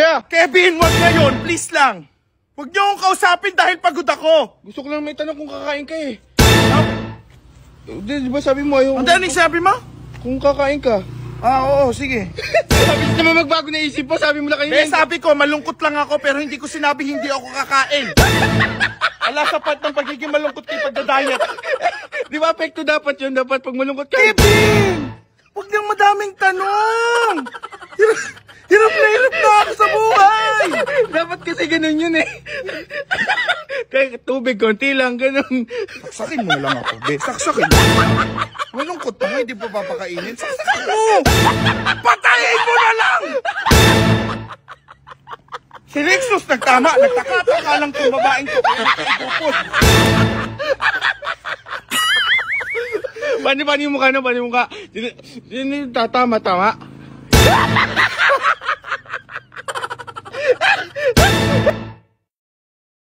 Kuya! Kevin, wag ngayon. Please lang. Huwag niyo akong kausapin dahil pagod ako. Gusto ko lang may tanong kung kakain ka eh. Di ba sabi mo ayaw? Ang daling sabi mo? Kung kakain ka. Oo, sige. Sabi naman magbago na isip mo, sabi mo na kanina. Sabi ko, malungkot lang ako pero hindi ko sinabi hindi ako kakain. Ala sa part ng pagiging malungkot kay pagda-diet. Di ba apekto dapat yun? Dapat pag malungkot ka. Kevin! Huwag niyang madaming tanong! Hirap na ako sa buhay! Dapat kasi ganun yun eh. Kaya tubig, konti lang, ganun. Saksakin mo na lang ako, be. Saksakin mo. Malungkot pa nga, hindi pa papakainin. Saksakin mo! Patayin mo na lang! Si Rexus nagtama. Nagtaka-taka lang itong babaeng to. Paano yung mukha na? Paano yung mukha? Tatama-tama.